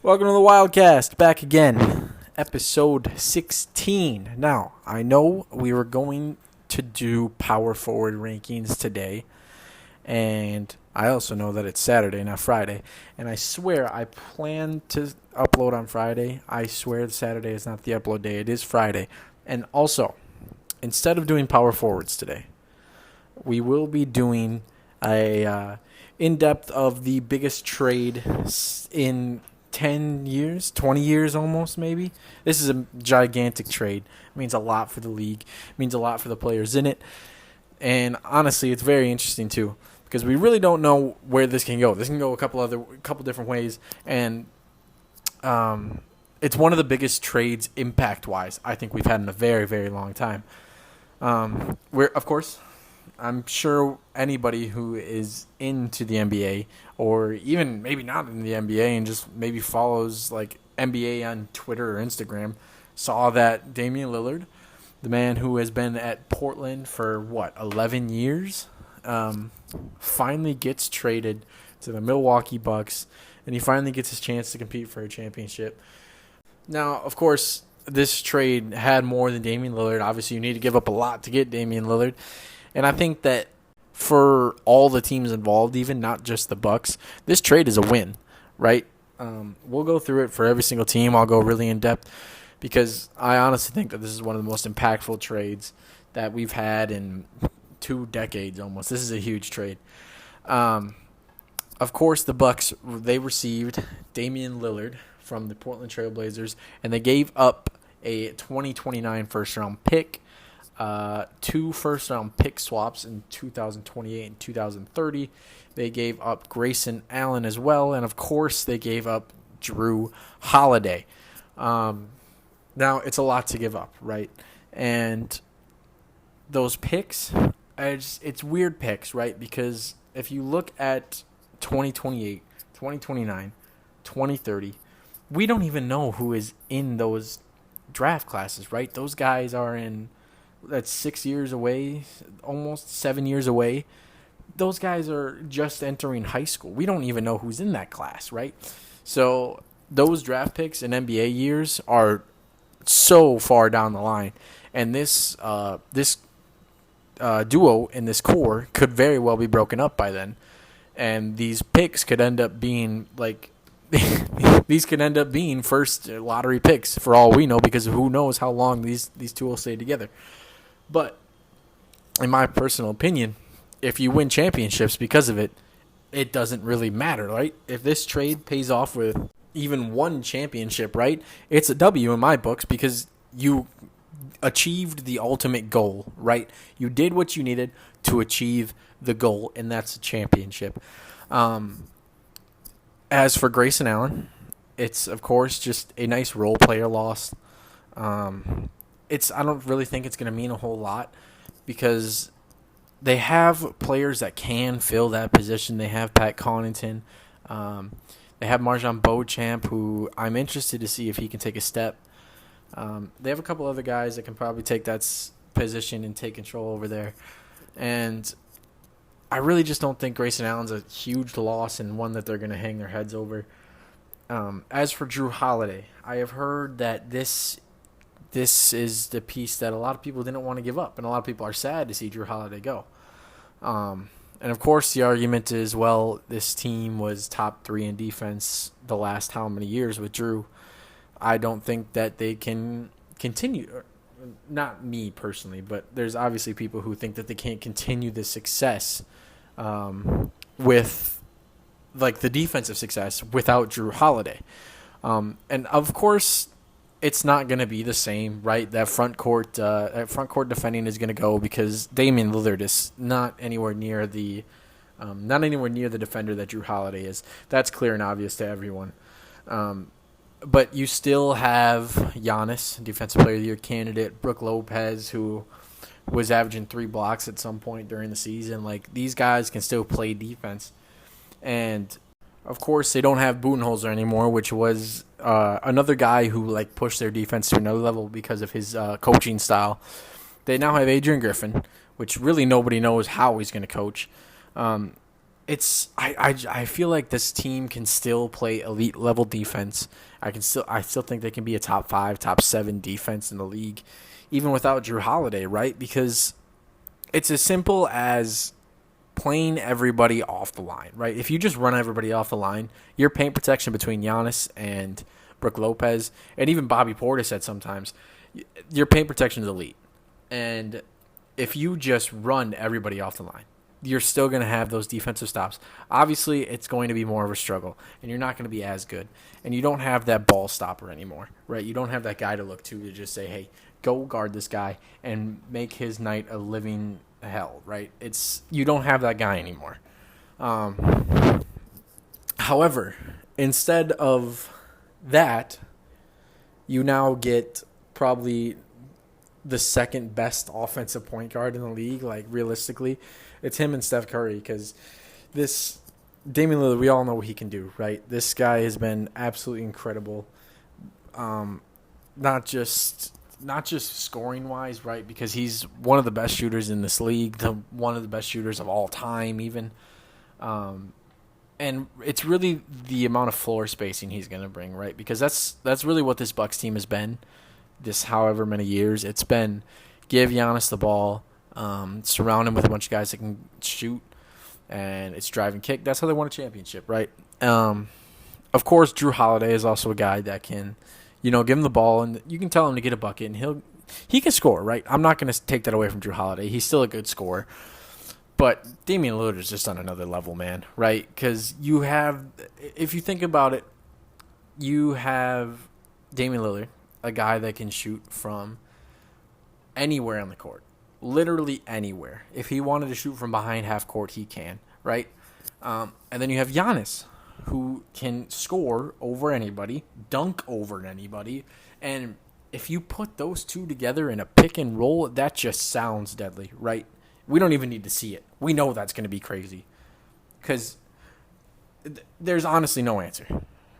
Welcome to the Wildcast, back again, episode 16. Now, I know we were going to do power forward rankings today, and I also know that it's Saturday, not Friday, and I swear I plan to upload on Friday. I swear Saturday is not the upload day, it is Friday. And also, instead of doing power forwards today, we will be doing a in-depth of the biggest trade in 10 years, 20 years almost maybe. This is a gigantic trade. It means a lot for the league. It means a lot for the players in it. And honestly, it's very interesting too because we really don't know where this can go. This can go a couple different ways, and it's one of the biggest trades impact-wise I think we've had in a very, very long time. Of course, I'm sure anybody who is into the NBA or even maybe not in the NBA and just maybe follows like NBA on Twitter or Instagram saw that Damian Lillard, the man who has been at Portland for 11 years, finally gets traded to the Milwaukee Bucks, and he finally gets his chance to compete for a championship. Now, of course, this trade had more than Damian Lillard. Obviously, you need to give up a lot to get Damian Lillard. And I think that for all the teams involved, even not just the Bucks, this trade is a win, right? We'll go through it for every single team. I'll go really in depth because I honestly think that this is one of the most impactful trades that we've had in 2 decades almost. This is a huge trade. Of course, the Bucks, they received Damian Lillard from the Portland Trail Blazers, and they gave up a 2029 first-round pick. 2 first-round pick swaps in 2028 and 2030. They gave up Grayson Allen as well, and of course they gave up Drew Holiday. Now, it's a lot to give up, right? And those picks, it's weird picks, right? Because if you look at 2028, 2029, 2030, we don't even know who is in those draft classes, right? Those guys are in... That's 6 years away, almost 7 years away. Those guys are just entering high school. We don't even know who's in that class, right? So those draft picks in NBA years are so far down the line. And this duo in this core could very well be broken up by then. And these picks could end up being these could end up being first lottery picks for all we know, because who knows how long these two will stay together. But in my personal opinion, if you win championships because of it, it doesn't really matter, right? If this trade pays off with even one championship, right, it's a W in my books because you achieved the ultimate goal, right? You did what you needed to achieve the goal, and that's a championship. As for Grayson Allen, it's, of course, just a nice role player loss. I don't really think it's going to mean a whole lot because they have players that can fill that position. They have Pat Connaughton. They have Marjon Beauchamp, who I'm interested to see if he can take a step. They have a couple other guys that can probably take that position and take control over there. And I really just don't think Grayson Allen's a huge loss and one that they're going to hang their heads over. As for Drew Holiday, I have heard that this is the piece that a lot of people didn't want to give up, and a lot of people are sad to see Drew Holiday go. And, of course, the argument is, well, this team was top 3 in defense the last how many years with Drew. I don't think that they can continue. Not me personally, but there's obviously people who think that they can't continue the success with, like, the defensive success without Drew Holiday. And, of course, it's not going to be the same, right? That front court defending is going to go because Damian Lillard is not anywhere near the defender that Drew Holiday is. That's clear and obvious to everyone. But you still have Giannis, Defensive Player of the Year candidate, Brook Lopez, who was averaging 3 blocks at some point during the season. Like, these guys can still play defense. And of course, they don't have Budenholzer anymore, which was another guy who pushed their defense to another level because of his coaching style. They now have Adrian Griffin, which really nobody knows how he's going to coach. I feel like this team can still play elite level defense. I still think they can be a top 5, top 7 defense in the league, even without Drew Holiday, right? Because it's as simple as playing everybody off the line, right? If you just run everybody off the line, your paint protection between Giannis and Brook Lopez, and even Bobby Portis said sometimes, your paint protection is elite. And if you just run everybody off the line, you're still going to have those defensive stops. Obviously, it's going to be more of a struggle, and you're not going to be as good. And you don't have that ball stopper anymore, right? You don't have that guy to look to just say, hey, go guard this guy and make his night a living hell, right? You don't have that guy anymore. However, instead of that, you now get probably the second best offensive point guard in the league. Like, realistically, it's him and Steph Curry, because this Damian Lillard, we all know what he can do, right? This guy has been absolutely incredible. Not just scoring wise, right? Because he's one of the best shooters in this league, one of the best shooters of all time, even. And it's really the amount of floor spacing he's going to bring, right? Because that's really what this Bucks team has been. This however many years, it's been give Giannis the ball, surround him with a bunch of guys that can shoot, and it's drive and kick. That's how they won a championship, right? Of course, Drew Holiday is also a guy that can, give him the ball, and you can tell him to get a bucket, and he can score, right? I'm not going to take that away from Drew Holiday. He's still a good scorer. But Damian Lillard is just on another level, man, right? Because if you think about it, you have Damian Lillard, a guy that can shoot from anywhere on the court, literally anywhere. If he wanted to shoot from behind half court, he can, right? And then you have Giannis, who can score over anybody, dunk over anybody, and if you put those two together in a pick and roll, that just sounds deadly, right? We don't even need to see it. We know that's going to be crazy, because there's honestly no answer,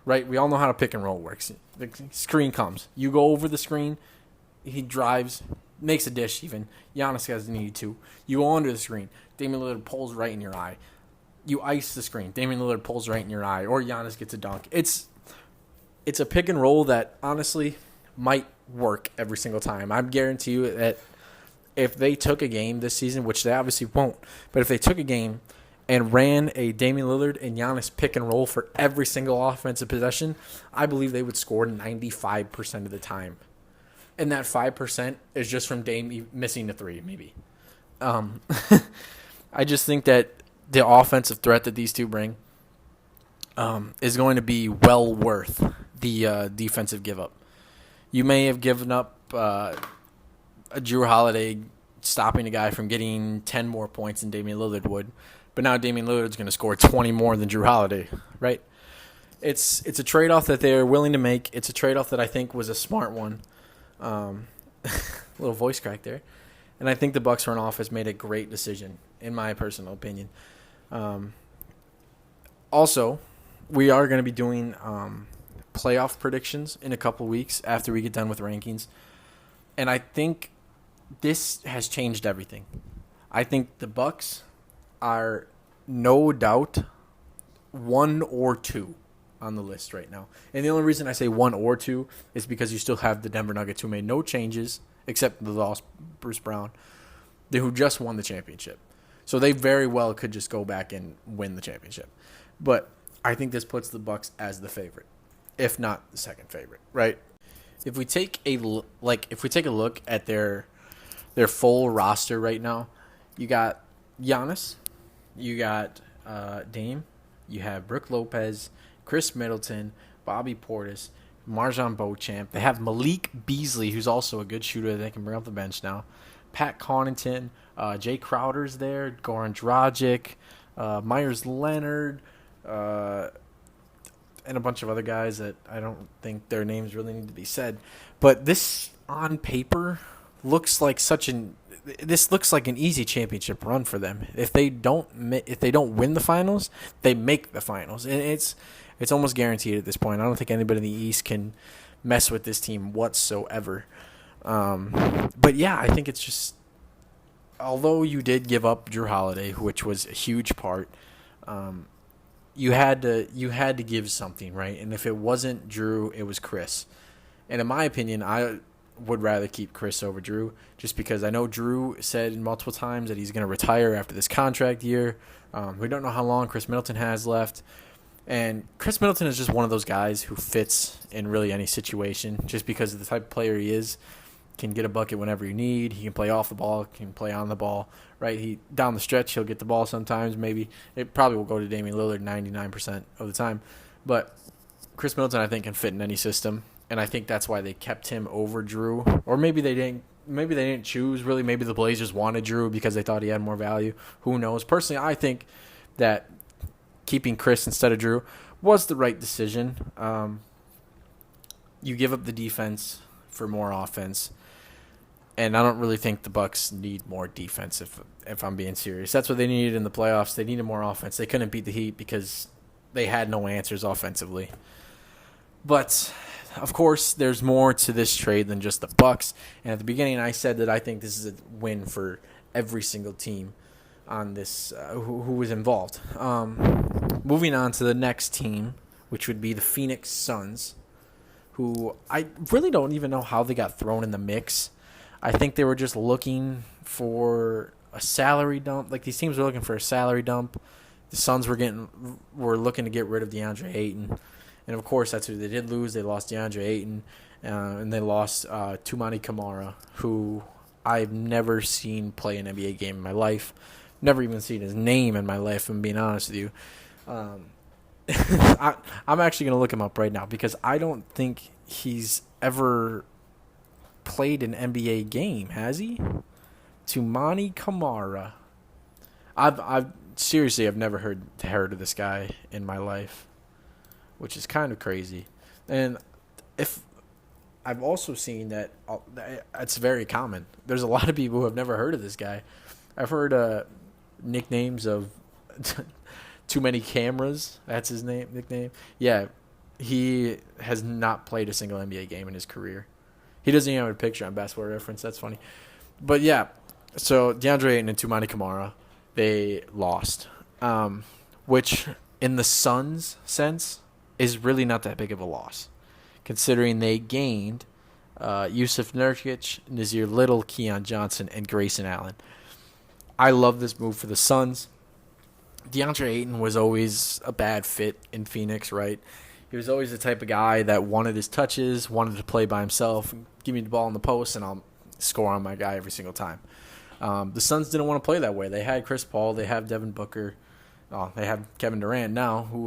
right? We all know how a pick and roll works. The screen comes. You go over the screen. He drives, makes a dish even. Giannis has needed to. You go under the screen. Damian Lillard pulls right in your eye. You ice the screen. Damian Lillard pulls right in your eye. Or Giannis gets a dunk. It's a pick and roll that honestly might work every single time. I guarantee you that if they took a game this season, which they obviously won't, but if they took a game and ran a Damian Lillard and Giannis pick and roll for every single offensive possession, I believe they would score 95% of the time. And that 5% is just from Dame missing a three, maybe. I just think that the offensive threat that these two bring is going to be well worth the defensive give-up. You may have given up a Drew Holiday stopping a guy from getting 10 more points than Damian Lillard would, but now Damian Lillard's going to score 20 more than Drew Holiday, right? It's a trade-off that they're willing to make. It's a trade-off that I think was a smart one. Little voice crack there. And I think the Bucks front office made a great decision, in my personal opinion. Also, we are going to be doing playoff predictions in a couple weeks after we get done with rankings. And I think this has changed everything. I think the Bucks are no doubt 1 or 2 on the list right now. And the only reason I say 1 or 2 is because you still have the Denver Nuggets, who made no changes except the loss Bruce Brown, who just won the championship. So they very well could just go back and win the championship. But I think this puts the Bucks as the favorite, if not the second favorite, right? If we take a look at their full roster right now, you got Giannis, you got Dame, you have Brook Lopez, Chris Middleton, Bobby Portis, Marjon Beauchamp. They have Malik Beasley, who's also a good shooter that they can bring off the bench now. Pat Connaughton, Jay Crowder's there, Goran Dragic, Myers Leonard, and a bunch of other guys that I don't think their names really need to be said. But this, on paper, looks like an easy championship run for them. If they don't win the finals, they make the finals, and it's almost guaranteed at this point. I don't think anybody in the East can mess with this team whatsoever. But yeah, I think it's just, although you did give up Drew Holiday, which was a huge part, You had to give something, right? And if it wasn't Drew, it was Chris. And in my opinion, I would rather keep Chris over Drew, just because I know Drew said multiple times that he's going to retire after this contract year. We don't know how long Chris Middleton has left. And Chris Middleton is just one of those guys who fits in really any situation, just because of the type of player he is. Can get a bucket whenever you need. He can play off the ball, can play on the ball, right? He down the stretch, he'll get the ball sometimes. Maybe it probably will go to Damian Lillard 99% of the time. But Chris Middleton, I think, can fit in any system, and I think that's why they kept him over Drew. Or maybe they didn't. Maybe they didn't choose really. Maybe the Blazers wanted Drew because they thought he had more value. Who knows? Personally, I think that keeping Chris instead of Drew was the right decision. You give up the defense for more offense. And I don't really think the Bucks need more defense, if I'm being serious. That's what they needed in the playoffs. They needed more offense. They couldn't beat the Heat because they had no answers offensively. But, of course, there's more to this trade than just the Bucks. And at the beginning, I said that I think this is a win for every single team on this who was involved. Moving on to the next team, which would be the Phoenix Suns, who I really don't even know how they got thrown in the mix. I think they were just looking for a salary dump. Like, these teams were looking for a salary dump. The Suns were looking to get rid of DeAndre Ayton. And, of course, that's who they did lose. They lost DeAndre Ayton, and they lost Toumani Camara, who I've never seen play an NBA game in my life. Never even seen his name in my life, if I'm being honest with you. I'm actually going to look him up right now because I don't think he's ever played an NBA game, has he? Toumani Camara. I've seriously, I've never heard of this guy in my life, which is kind of crazy. And if I've also seen that it's very common. There's a lot of people who have never heard of this guy. I've heard nicknames of Too Many Cameras. That's his nickname. Yeah, he has not played a single NBA game in his career. He doesn't even have a picture on Basketball Reference. That's funny. But, yeah, so DeAndre Ayton and Toumani Camara, they lost, which in the Suns' sense is really not that big of a loss, considering they gained Yusuf Nurkic, Nazir Little, Keon Johnson, and Grayson Allen. I love this move for the Suns. DeAndre Ayton was always a bad fit in Phoenix, right? He was always the type of guy that wanted his touches, wanted to play by himself. Give me the ball in the post, and I'll score on my guy every single time. The Suns didn't want to play that way. They had Chris Paul. They have Devin Booker. They have Kevin Durant now, who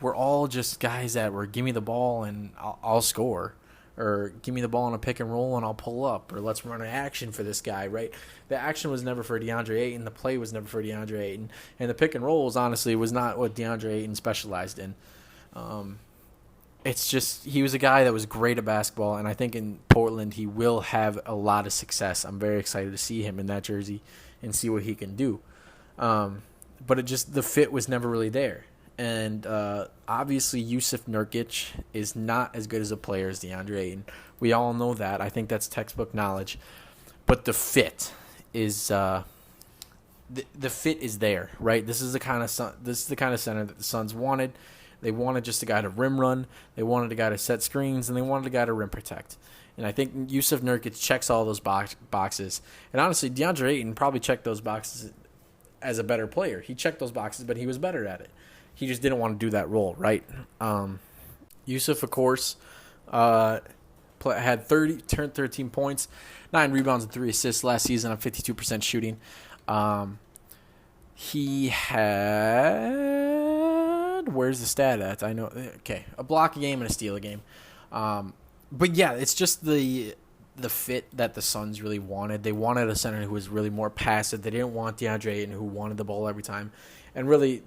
were all just guys that were, give me the ball, and I'll score. Or give me the ball on a pick and roll, and I'll pull up. Or let's run an action for this guy, right? The action was never for DeAndre Ayton. The play was never for DeAndre Ayton. And the pick and rolls, honestly, was not what DeAndre Ayton specialized in. It's just he was a guy that was great at basketball, and I think in Portland he will have a lot of success. I'm very excited to see him in that jersey and see what he can do. But it just the fit was never really there. And obviously Yusuf Nurkic is not as good as a player as DeAndre Ayton. We all know that. I think that's textbook knowledge. But the fit is the fit is there, right? This is the kind of center that the Suns wanted. They wanted just a guy to rim run. They wanted a guy to set screens, and they wanted a guy to rim protect. And I think Yusuf Nurkic checks all those boxes. And honestly, DeAndre Ayton probably checked those boxes as a better player. He checked those boxes, but he was better at it. He just didn't want to do that role, right? Yusuf, of course, turned 13 points, 9 rebounds, and 3 assists last season on 52% shooting. He had, where's the stat at? I know, okay, a block a game and a steal a game. But yeah, it's just the fit that the Suns really wanted. They wanted a center who was really more passive. They didn't want DeAndre Ayton, who wanted the ball every time. And really,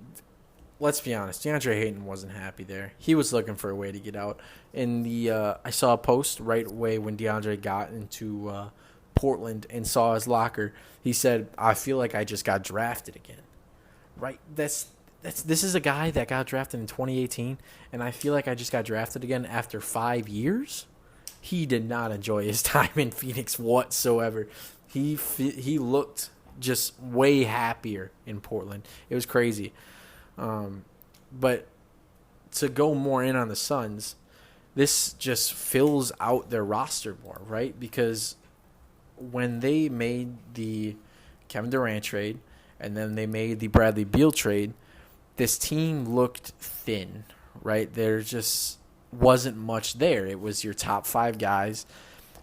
let's be honest, DeAndre Ayton wasn't happy there. He was looking for a way to get out. I saw a post right away when DeAndre got into Portland and saw his locker. He said, "I feel like I just got drafted again." Right? This is a guy that got drafted in 2018, and I feel like I just got drafted again after 5 years. He did not enjoy his time in Phoenix whatsoever. He looked just way happier in Portland. It was crazy. But to go more in on the Suns, this just fills out their roster more, right? Because when they made the Kevin Durant trade and then they made the Bradley Beal trade, this team looked thin, right? There just wasn't much there. It was your top 5 guys.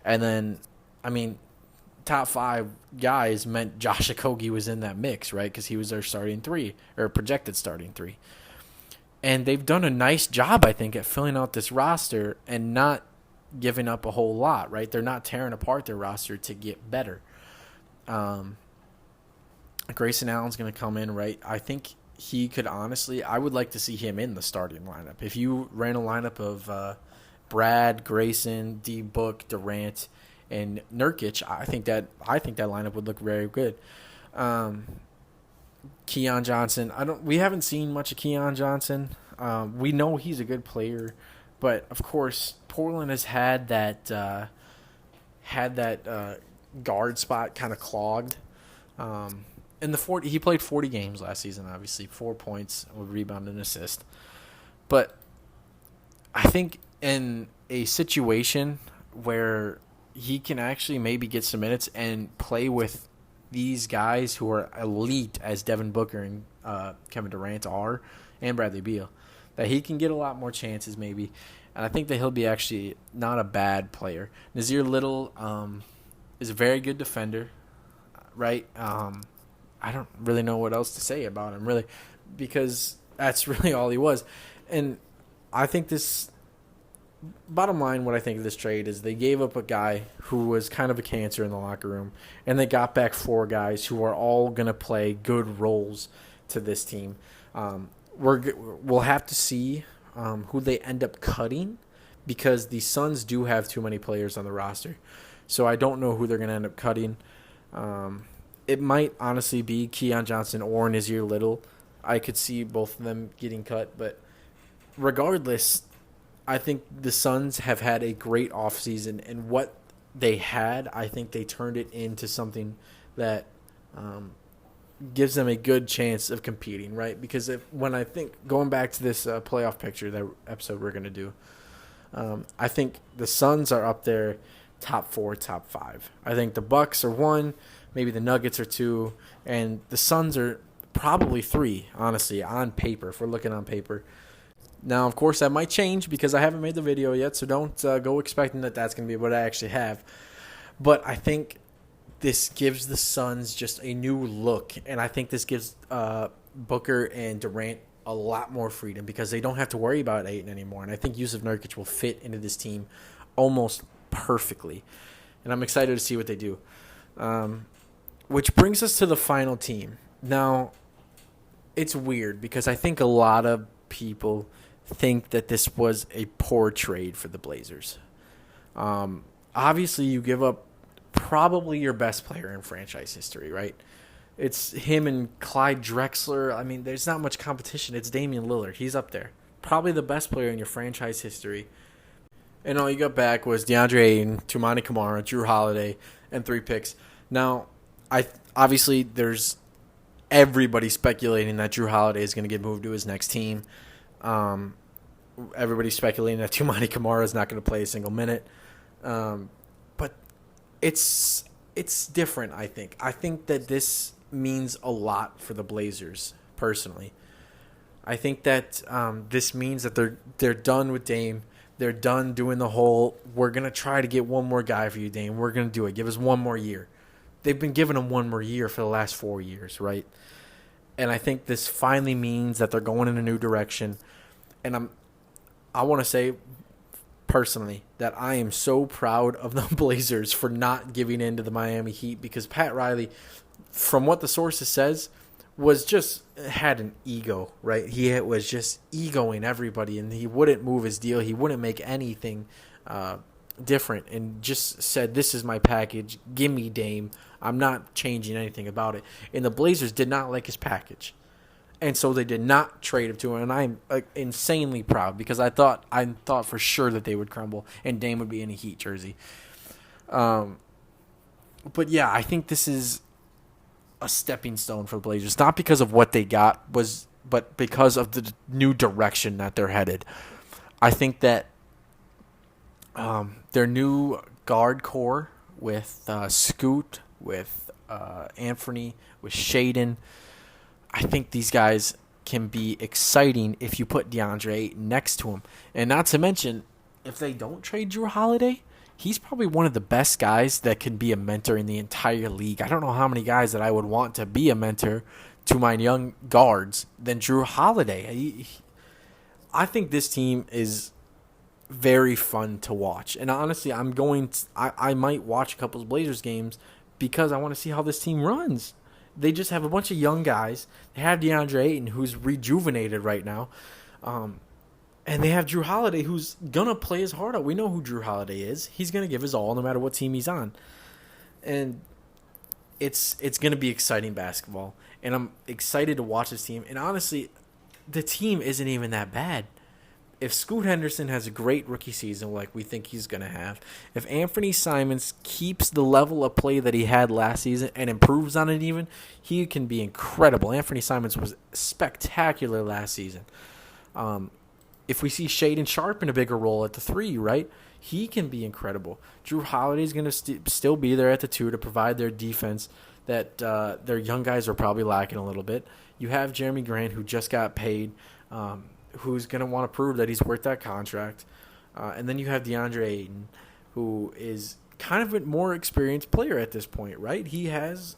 And then, I mean, top 5 guys meant Josh Okogie was in that mix, right? Because he was their starting 3, or projected starting 3. And they've done a nice job, I think, at filling out this roster and not giving up a whole lot, right? They're not tearing apart their roster to get better. Grayson Allen's going to come in, right? I think he could honestly – I would like to see him in the starting lineup. If you ran a lineup of Brad, Grayson, D. Book, Durant, and Nurkic, I think that lineup would look very good. Keon Johnson, we haven't seen much of Keon Johnson. We know he's a good player, but of course Portland has had that guard spot kind of clogged. He played 40 games last season, obviously 4 points, a rebound, and assist. But I think in a situation where he can actually maybe get some minutes and play with these guys who are elite as Devin Booker and Kevin Durant are, and Bradley Beal, that he can get a lot more chances maybe. And I think that he'll be actually not a bad player. Nasir Little is a very good defender, right? I don't really know what else to say about him, really, because that's really all he was. And I think bottom line, what I think of this trade is they gave up a guy who was kind of a cancer in the locker room, and they got back 4 guys who are all going to play good roles to this team. We'll have to see who they end up cutting, because the Suns do have too many players on the roster. So I don't know who they're going to end up cutting. It might honestly be Keon Johnson or Nasir Little. I could see both of them getting cut, but regardless, I think the Suns have had a great offseason, and what they had, I think they turned it into something that gives them a good chance of competing, right? Because when I think, going back to this playoff picture, that episode we're going to do, I think the Suns are up there top 4, top 5. I think the Bucks are 1, maybe the Nuggets are 2, and the Suns are probably 3, honestly, on paper, if we're looking on paper. Now, of course, that might change because I haven't made the video yet, so don't go expecting that that's going to be what I actually have. But I think this gives the Suns just a new look, and I think this gives Booker and Durant a lot more freedom because they don't have to worry about Ayton anymore. And I think Jusuf Nurkic will fit into this team almost perfectly. And I'm excited to see what they do. Which brings us to the final team. Now, it's weird because I think a lot of people think that this was a poor trade for the Blazers. Obviously, you give up probably your best player in franchise history, right? It's him and Clyde Drexler. I mean, there's not much competition. It's Damian Lillard. He's up there. Probably the best player in your franchise history. And all you got back was DeAndre Ayton, Toumani Camara, Jrue Holiday, and 3 picks. Now, obviously there's everybody speculating that Jrue Holiday is going to get moved to his next team. Everybody's speculating that Toumani Camara is not going to play a single minute. But it's different, I think. I think that this means a lot for the Blazers, personally. I think that this means that they're done with Dame. They're done doing the whole, we're going to try to get one more guy for you, Dame. We're going to do it. Give us one more year. They've been giving him one more year for the last 4 years, right? And I think this finally means that they're going in a new direction. And I want to say personally that I am so proud of the Blazers for not giving in to the Miami Heat, because Pat Riley, from what the sources says, had an ego, right? He was just egoing everybody, and he wouldn't move his deal. He wouldn't make anything different, and just said, this is my package. Give me Dame. I'm not changing anything about it. And the Blazers did not like his package. And so they did not trade him to him. And I'm insanely proud, because I thought for sure that they would crumble and Dame would be in a Heat jersey. But yeah, I think this is a stepping stone for the Blazers. Not because of what they got was but because of the new direction that they're headed. I think that their new guard core with Scoot, with Anthony, with Shaden, I think these guys can be exciting if you put DeAndre Ayton next to him. And not to mention, if they don't trade Drew Holiday, he's probably one of the best guys that can be a mentor in the entire league. I don't know how many guys that I would want to be a mentor to my young guards than Drew Holiday. I think this team is very fun to watch. And honestly, I might watch a couple of Blazers games because I want to see how this team runs. They just have a bunch of young guys. They have DeAndre Ayton, who's rejuvenated right now. And they have Drew Holiday, who's going to play his heart out. We know who Drew Holiday is. He's going to give his all no matter what team he's on. And it's going to be exciting basketball. And I'm excited to watch this team. And honestly, the team isn't even that bad. If Scoot Henderson has a great rookie season like we think he's going to have, if Anthony Simons keeps the level of play that he had last season and improves on it even, he can be incredible. Anthony Simons was spectacular last season. If we see Shaden Sharp in a bigger role at the 3, right, he can be incredible. Drew Holiday's going to still be there at the 2 to provide their defense that their young guys are probably lacking a little bit. You have Jeremy Grant, who just got paid, who's going to want to prove that he's worth that contract. And then you have DeAndre Ayton, who is kind of a more experienced player at this point, right? He has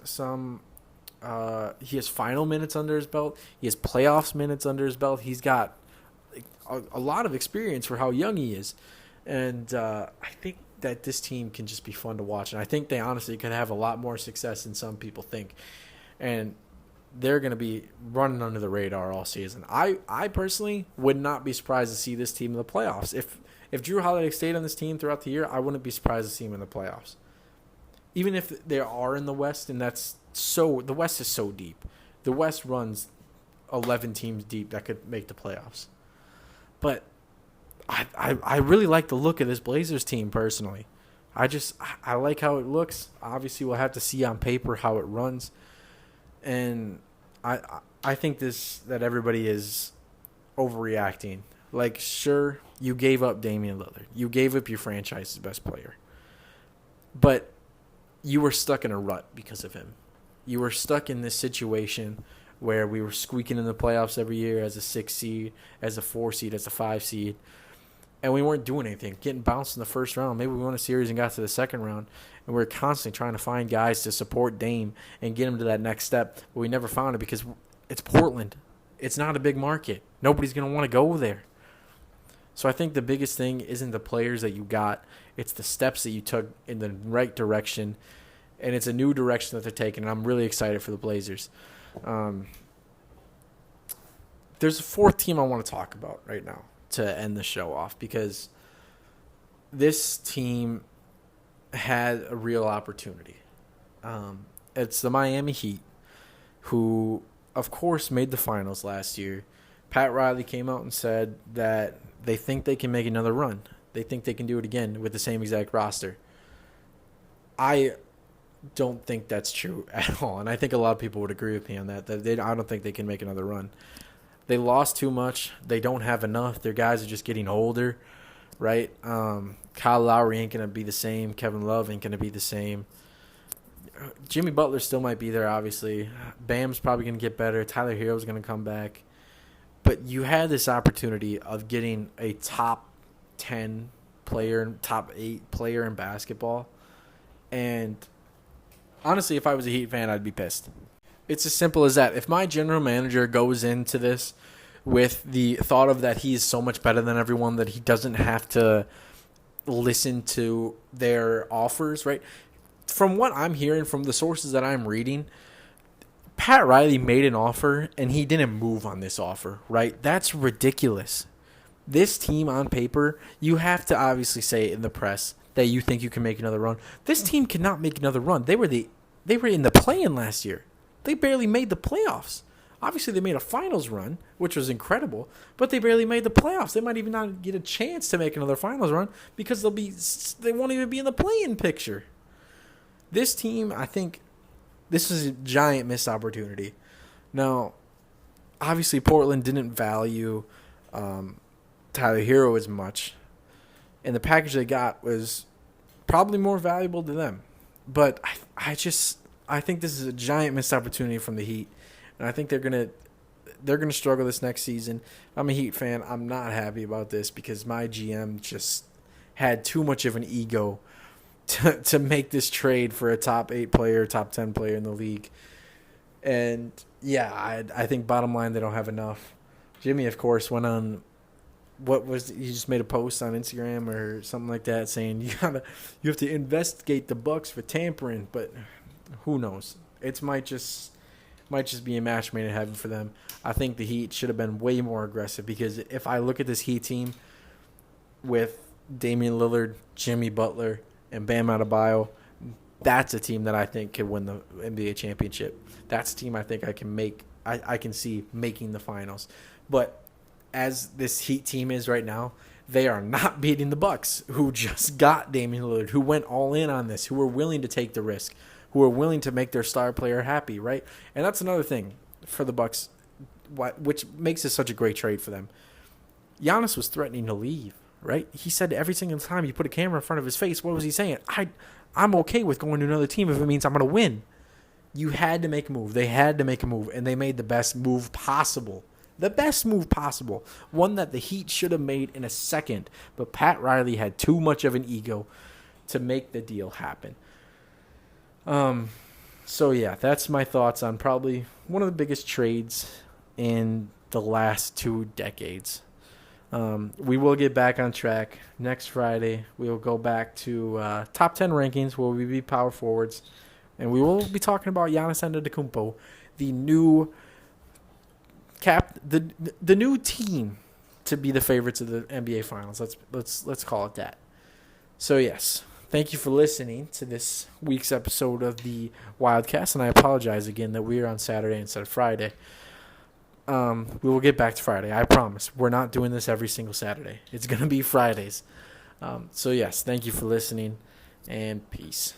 he has final minutes under his belt. He has playoffs minutes under his belt. He's got a lot of experience for how young he is. And I think that this team can just be fun to watch. And I think they honestly could have a lot more success than some people think. And they're going to be running under the radar all season. I personally would not be surprised to see this team in the playoffs. If Drew Holiday stayed on this team throughout the year, I wouldn't be surprised to see him in the playoffs. Even if they are in the West, and the West is so deep. The West runs 11 teams deep that could make the playoffs. But I really like the look of this Blazers team personally. I like how it looks. Obviously, we'll have to see on paper how it runs. And I think that everybody is overreacting. Like, sure, you gave up Damian Lillard. You gave up your franchise's best player. But you were stuck in a rut because of him. You were stuck in this situation where we were squeaking in the playoffs every year as a 6 seed, as a 4 seed, as a 5 seed. And we weren't doing anything, getting bounced in the first round. Maybe we won a series and got to the second round. And we were constantly trying to find guys to support Dame and get him to that next step. But we never found it because it's Portland. It's not a big market. Nobody's going to want to go there. So I think the biggest thing isn't the players that you got. It's the steps that you took in the right direction. And it's a new direction that they're taking. And I'm really excited for the Blazers. There's a fourth team I want to talk about right now to end the show off, because this team had a real opportunity. It's the Miami Heat, who, of course, made the finals last year. Pat Riley came out and said that they think they can make another run. They think they can do it again with the same exact roster. I don't think that's true at all, and I think a lot of people would agree with me on that. I don't think they can make another run. They lost too much. They don't have enough. Their guys are just getting older, right? Kyle Lowry ain't going to be the same. Kevin Love ain't going to be the same. Jimmy Butler still might be there, obviously. Bam's probably going to get better. Tyler Hero's going to come back. But you had this opportunity of getting a top 10 player, top 8 player in basketball. And honestly, if I was a Heat fan, I'd be pissed. It's as simple as that. If my general manager goes into this with the thought of that he is so much better than everyone, that he doesn't have to listen to their offers, right? From what I'm hearing from the sources that I'm reading, Pat Riley made an offer and he didn't move on this offer, right? That's ridiculous. This team on paper, you have to obviously say in the press that you think you can make another run. This team cannot make another run. They were in the play-in last year. They barely made the playoffs. Obviously, they made a finals run, which was incredible, but they barely made the playoffs. They might even not get a chance to make another finals run because they won't even be in the play-in picture. This team, I think, this is a giant missed opportunity. Now, obviously Portland didn't value Tyler Hero as much, and the package they got was probably more valuable to them. But I think this is a giant missed opportunity from the Heat, and I think they're gonna struggle this next season. I'm a Heat fan. I'm not happy about this because my GM just had too much of an ego to make this trade for a top 8 player, top 10 player in the league. And yeah, I think bottom line they don't have enough. Jimmy, of course, went on. He just made a post on Instagram or something like that saying you have to investigate the Bucks for tampering, but who knows? It might just be a match made in heaven for them. I think the Heat should have been way more aggressive because if I look at this Heat team with Damian Lillard, Jimmy Butler, and Bam Adebayo, that's a team that I think could win the NBA championship. That's a team I think I can see making the finals. But as this Heat team is right now, they are not beating the Bucks, who just got Damian Lillard, who went all in on this, who were willing to take the risk, who are willing to make their star player happy, right? And that's another thing for the Bucks, which makes this such a great trade for them. Giannis was threatening to leave, right? He said every single time you put a camera in front of his face, what was he saying? I'm okay with going to another team if it means I'm going to win. You had to make a move. They had to make a move, and they made the best move possible. The best move possible. One that the Heat should have made in a second, but Pat Riley had too much of an ego to make the deal happen. So yeah, that's my thoughts on probably one of the biggest trades in the last 2 decades. We will get back on track next Friday. We will go back to top 10 rankings where we be power forwards, and we will be talking about Giannis Antetokounmpo, the new the new team to be the favorites of the NBA Finals. Let's call it that. So yes, thank you for listening to this week's episode of the Wildcast, and I apologize again that we are on Saturday instead of Friday. We will get back to Friday. I promise. We're not doing this every single Saturday. It's going to be Fridays. So yes, thank you for listening, and peace.